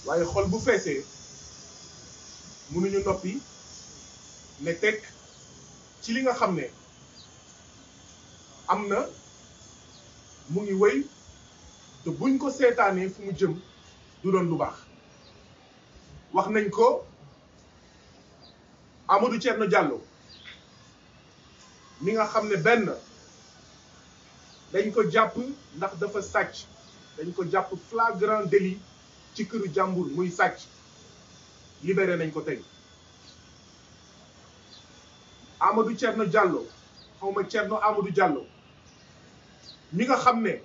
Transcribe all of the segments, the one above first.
waaye xol bu feesee mënuñu noppi ne teg ci li nga xam ne am na mu ngi wéy te buñ ko seetaanee fu mu jëm du doon lu baax. wax nañ ko Amadou Thierno Diallo mi nga xam ne benn dañ ko jàpp ndax dafa sàcc, dañ ko jàpp flagrant délit ci këru jàmbur muy sàcc, libéré nañ ko tey. Amadou Thierno Diallo xawma Thierno Amadou Diallo mi nga xam ne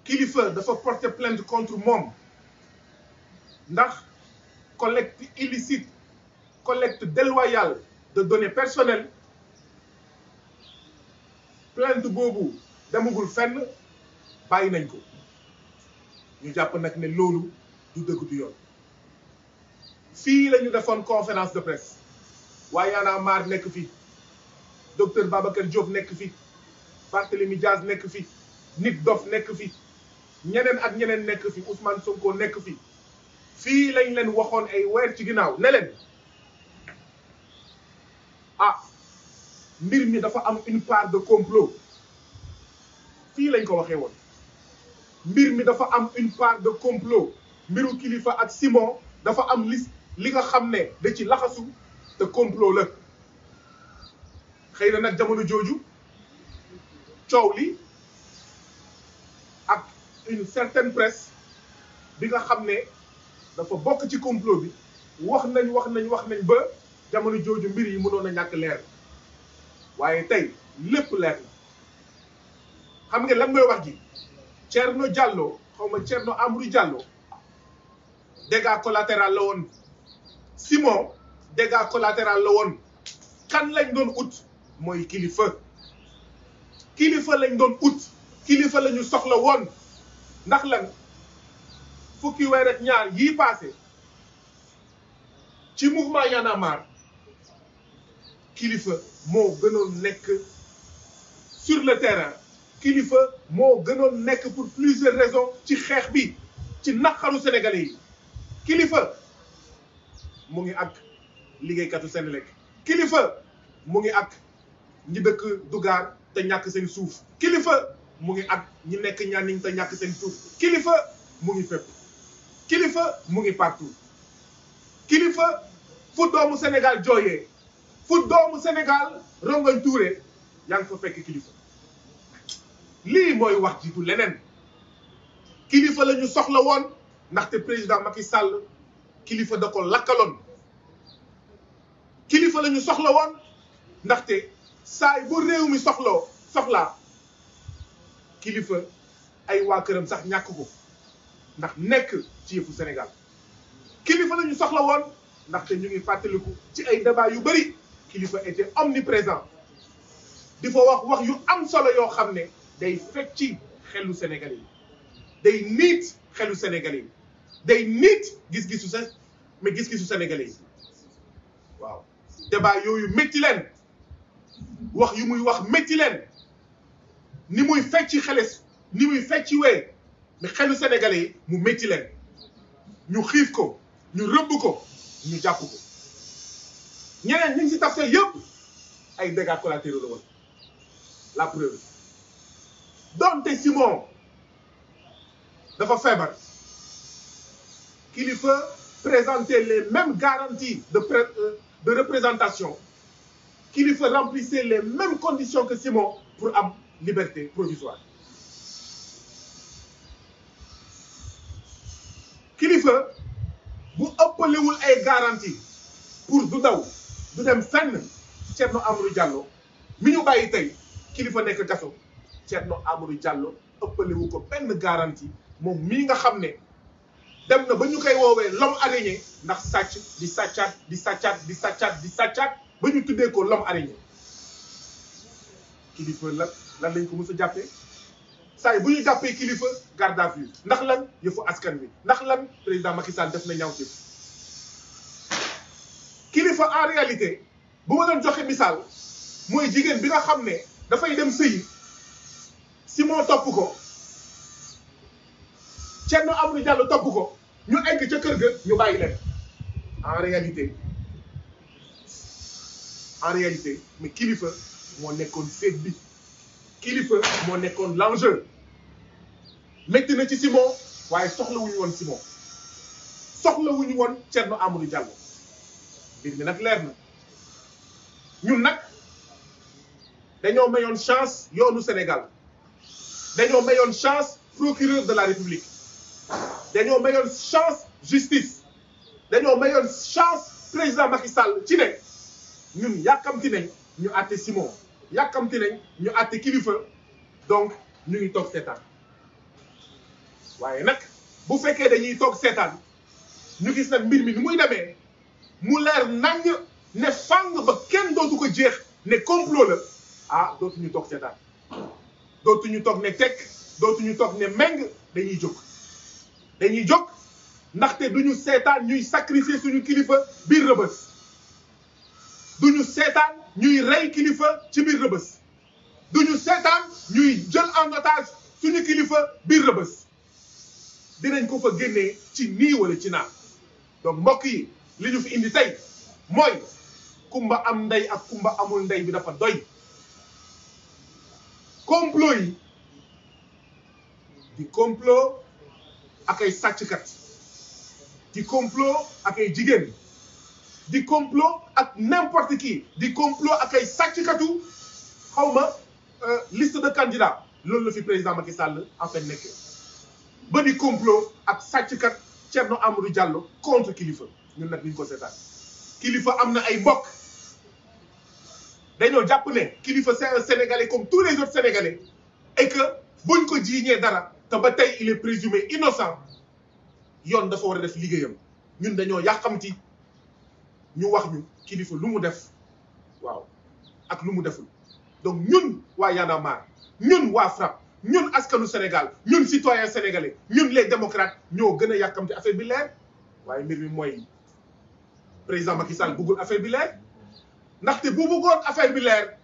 kilifa dafa porter plainte contre moom ndax collecte illicite, collecte déloyale de données personnelles. Plainte boobu demagul fenn, bàyyi nañ ko. ñu jàpp nag ne loolu du dëgg du yoon. fii la ñu defoon conférence de presse waaye Y'en a marre nekk fi, docteur Babacar Diop nekk fi, Barthélémy Diaz nekk fi, Nit Dof nekk fi, ñeneen ak ñeneen nekk fi, Ousmane Sonko nekk fi. fii lañ leen waxoon ay weer ci ginnaaw ne leen mbir mi dafa am une part de complot. fii lañ ko waxee woon mbir mi dafa am une part de complot. mbiru Kilifeu ak Simon dafa am li nga xam ne da ci laxasu te complot la. xëy na nag jamono jooju coow li ak une certaine presse bi nga xam ne dafa bokk ci complot bi wax nañ ba jamono jooju mbir yi mënoon a ñàkk leer waaye tey lépp leer na. xam nga lan mooy wax ji Thierno Diallo xawma Thierno Amadou Diallo dégâts collatéral la woon, Simon dégâts collatéral la woon. kan lañ doon ut mooy Kilifeu. Kilifeu lañ doon ut, Kilifeu la ñu soxla woon. ndax lan fukki weer ak ñaar yii passé ci mouvement Y'en a marre Kilifeu moo gënoon nekk sur le terrain. Kilifeu moo gënoon nekk pour plusieurs raisons ci xeex bi, ci naqaru sénégalais yi. Kilifeu mu ngi ak liggéeykatu Senelec. Kilifeu mu ngi ak ñi dëkk Dugar te ñàkk seen suuf. Kilifeu mu ngi ak ñi nekk Nianing te ñàkk seen suuf. Kilifeu mu ngi fépp. Kilifeu mu ngi partout. Kilifeu fu doomu Sénégal jooyee, fu doomu Sénégal rongoñ tuure, yaa ngi fa fekk Kilifeu. lii mooy wax ji du leneen. Kilifeu la ñu soxla woon ndaxte président Macky Sall Kilifeu da ko lakkaloon. Kilifeu la ñu soxla woon ndaxte saay bu réew mi soxlaa Kilifeu ay waa këram sax ñàkk ko ndax nekk ci yëfu Sénégal. Kilifeu la ñu soxla woon ndaxte ñu ngi fàttaliku ci ay débat yu bëri Kilifeu était omniprésent di fa wax yu am solo yoo xam ne day fekk ci xelu Sénégalais yi, day niit xelu Sénégalais yi, day niit gis-gisu Sénégalais yi. waaw débat yooyu métti leen, wax yu muy wax métti leen, ni muy fekk ci ni muy fekk ci wee mais xelu Sénégalais yi mu métti leen. ñu xiif ko, ñu rëbb ko, ñu jàpp ko. ñeneen ñi ngi si tafsir yëpp ay dégâts collatéraux la woon. La preuve donte Simon dafa feebar, Kilifeu présentait les mêmes garanties de représentation. Kilifeu remplissait les mêmes conditions que Simon pour am liberté provisoire. Kilifeu bu ëppalewul ay garantie pour du daw du dem fenn, Thierno Amadou Diallo mi ñu bàyyi tey Kilifeu nekk kaso, Thierno Amadou Diallo ëppalewu ko benn garantie. moom mii nga xam ne dem na ba ñu koy woowee l'homme araignée ndax sàcc di sàccaat ba ñu tuddee ko l'homme araignée. Kilifeu lan lañ ko mës a jàppee saa yi bu ñu jàppee Kilifeu garde à vue ndax lan yëfu askan wi, ndax lan président Macky Sall def na ñaaw ci Kilifeu. En réalité bu ma doon joxe misaal mooy jigéen bi nga xam ne dafay dem sëyi, Simon topp ko, Thierno Amadou Diallo topp ko, ñu egg ca kër ga ñu bàyyi leen en réalité mais kilifa moo nekkoon seet bi kilifa moo nekkoon l'enjeu métti na ci Simon waaye soxlawuñu woon Simon soxlawuñu woon Thierno Amadou Diallo mbir mi nag leer na ñun nag dañoo mayoon chance yoonu Sénégal dañoo mayoon chance procureur de la République dañoo mayoon chance justice dañoo mayoon chance président Macky Sall ci ne ñun yàkkamti nañ ñu àtte Simon yàkkamti nañ ñu àtte kilifa donc ñu ngi toog seetaan waaye nag bu fekkee dañuy toog seetaan ñu gis nag mbir mi ni muy demee mu leer nañ ne fang ba kenn dootu ko jeex ne complot la ah dootuñu toog seetaan dootuñu toog ne tekk dootuñu toog ne meng dañuy jóg ndaxte duñu seetaan ñuy sacrifier suñu kilifa biir Rebeuss duñu seetaan ñuy rey kilifa ci biir Rebeuss duñu seetaan ñuy jël en otage suñu kilifa biir Rebeuss dinañ ko fa génnee ci nii wala ci naa donc mbokk yi li ñu fi indi tey mooy kumba am ndey ak kumba amul ndey bi dafa doy complot yi di complot ak ay sàcckat di complot ak ay jigéen di complot ak n'importe qui di complot ak ay sàcckatu xawma liste de candidats loolu la fi président Macky Sall en fait nekkee ba di complot ak sàcckat Thierno Amadou Diallo contre kilifa ñun nag duñ ko seetaan kilifa am na ay mbokk dañoo jàpp ne kilifa c'est un Sénégalais comme tous les autres Sénégalais et que buñ ko jiiñee dara te ba tey il est présumé innocent yoon dafa war a def liggéeyam ñun dañoo yàqamti ñu wax ñu kilifa lu mu def waaw ak lu mu deful donc ñun waa Y'en a marre ñun waa FRAPP ñun askanu Sénégal ñun citoyens sénégalais ñun les démocrates ñoo gën a yàkkamti affaire bi leer waaye mbir mi mooy président Macky Sall bëggul affaire bi leer ndaxte bu bëggoon affaire bi leer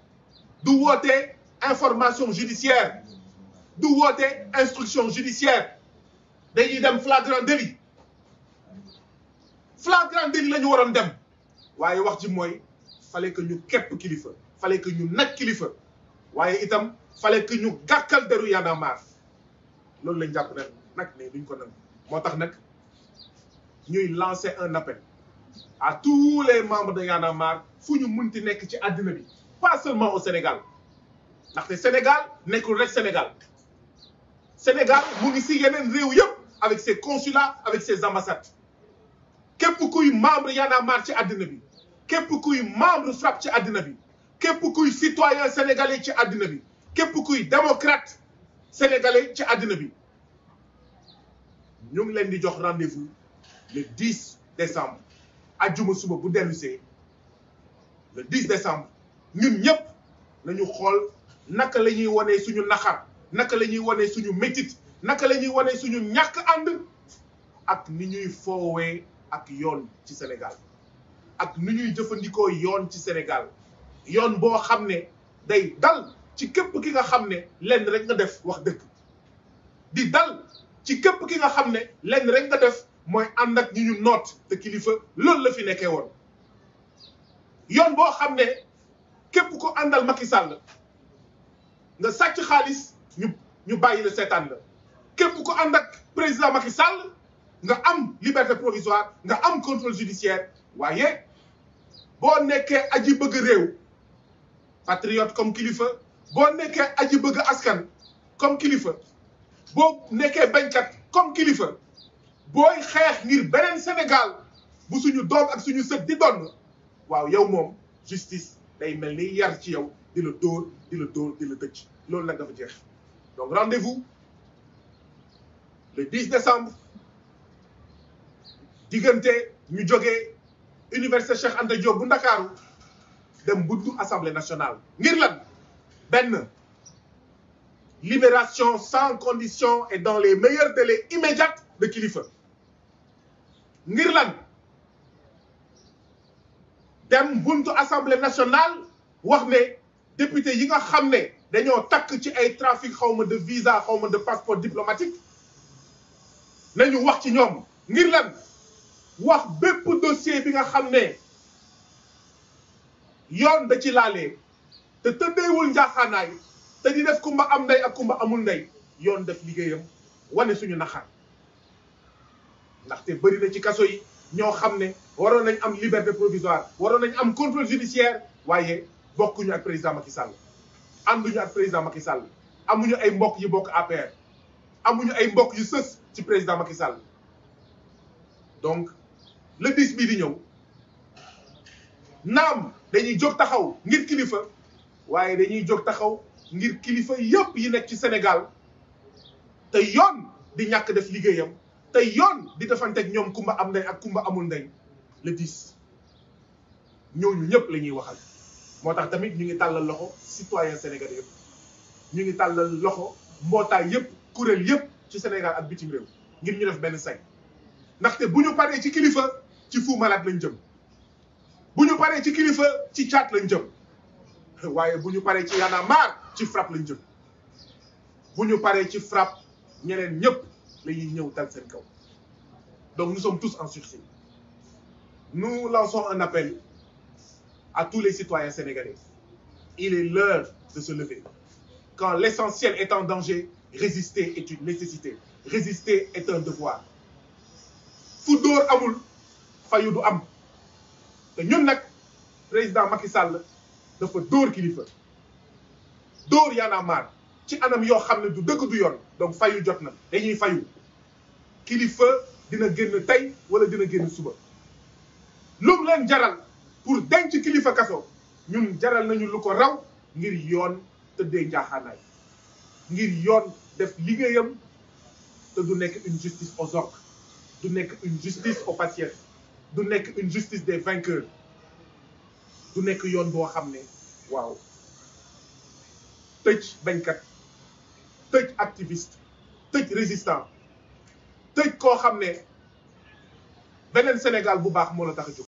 du woote information judiciaire du woote instruction judiciaire dañuy dem flagrant délit la ñu waroon dem waaye wax ji mooy fallait que ñu képp kilifa fallait que ñu nag kilifa waaye itam fallait que ñu gàkkal deru Y'en a marre loolu lañ jàpp nag ne duñ ko nangu moo tax nag ñuy lancer un appel à tous les membres de Y'en a marre fu ñu munti nekk ci àddina bi pas seulement au Sénégal ndaxte Sénégal nekkul rek Sénégal mu ngi si yeneen réew yëpp avec ses consulats avec ses ambassades képp kuy membre Y'en a marre ci àddina bi képp kuy membre FRAPP ci àddina bi képp kuy citoyen sénégalais ci àddina bi képp kuy démocrate sénégalais ci àddina bi ñu ngi leen di jox rendez-vous le 10 décembre ajjuma suba bu dellusee le 10 décembre ñun ñëpp nañu xool naka la ñuy wanee suñu naxar naka la ñuy wanee suñu métit naka la ñuy wanee suñu ñàkk ànd ak ni ñuy foowee ak yoon ci Sénégal ak ni ñuy jëfandikoo yoon ci Sénégal yoon boo xam ne day dal ci képp ki nga xam ne lenn rek nga def wax dëgg di dal ci képp ki nga xam ne lenn rek nga def mooy ànd ak ñi ñu noot te kilifa loolu la fi nekkee woon yoon boo xam ne képp ko àndal Macky Sall nga sàcc xaalis ñu bàyyi la seetaan la képp ko ànd ak président Macky Sall nga am liberté provisoire nga am contrôle judiciaire waaye boo nekkee aji bëgg réew patriote comme kilifa boo nekkee aji bëgg askan comme kilifa boo nekkee bañkat comme kilifa booy xeex ngir beneen Sénégal bu suñu doom ak suñu sët di doon waaw yow moom justice day mel ni yar ci yow di la dóor di la tëj loolu nag dafa jeex donc rendez-vous le 10 décembre diggante ñu jógee Université Cheikh Anta Diop bu Ndakaaru dem buntu Assemblée nationale ngir lan benn libération sans condition et dans les meilleurs délais immédiats de kilifa ngir lan dem buntu Assemblée nationale wax ne député yi nga xam ne dañoo takk ci ay trafic xawma de visa xawma de passeport diplomatique nañu wax ci ñoom ngir lan wax bépp dossier bi nga xam ne yoon da ci laalee te tëddeewul njaaxaanaay te di def kumba am ndey ak kumba amul ndey yoon def liggéeyam wane suñu naxaar ndaxte bëri na ci kaso yi ñoo xam ne waroon nañ am liberté provisoire waroon nañ am contrôle judiciaire waaye bokkuñu ak président Macky Sall ànduñu ak président Macky Sall amuñu ay mbokk yu bokk APR amuñu ay mbokk yu sës ci président Macky Sall donc le 10 bii di ñëw naam dañuy jóg taxaw ngir kilifa waaye dañuy jóg taxaw ngir kilifa yëpp yi nekk ci Sénégal te yoon di ñàkk def liggéeyam te yoon di defanteeg ñoom kumba am ndey ak kumba amul ndey le 10 ñooñu ñëpp la ñuy waxal. moo tax tamit ñu ngi tàllal loxo citoyen sénégalais yëpp ñu ngi tàllal loxo mbootaay yëpp kuréel yëpp ci Sénégal ak bitim réew ngir ñu def benn say ndaxte bu ñu paree ci kilifa ci Fou Malade lañ jëm bu ñu paree ci kilifa ci Thiat lañ jëm waaye bu ñu paree ci Y'en a marre ci FRAPP lañ jëm bu ñu paree ci FRAPP ñeneen ñëpp la ñuy ñëw dal seen kaw donc nous sommes tous en sursis. Nous lançons un appel à tous les citoyens sénégalais. Il est l'heure de se lever. Quand l'essentiel est en danger, résister est une nécessité. Résister est un devoir. fu dóor amul fayu du am te ñun nag président Macky Sall dafa dóor kilifa dóor Y'en a marre ci anam yoo xam ne du dëgg du yoon donc fayu jot na dañuy fayu kilifa dina génn tey wala dina génn suba lum leen jaral pour denc kilifa kaso ñun jaral nañu lu ko raw ngir yoon tëddee njaaxaanaay ngir yoon def liggéeyam te du nekk une justice aux orques du nekk une justice aux patients du nekk une justice des vainqueurs du nekk yoon boo xam ne waaw tëj bañkat tëj activiste tëj résistant tëj koo xam ne beneen Sénégal bu baax moo la tax a jóg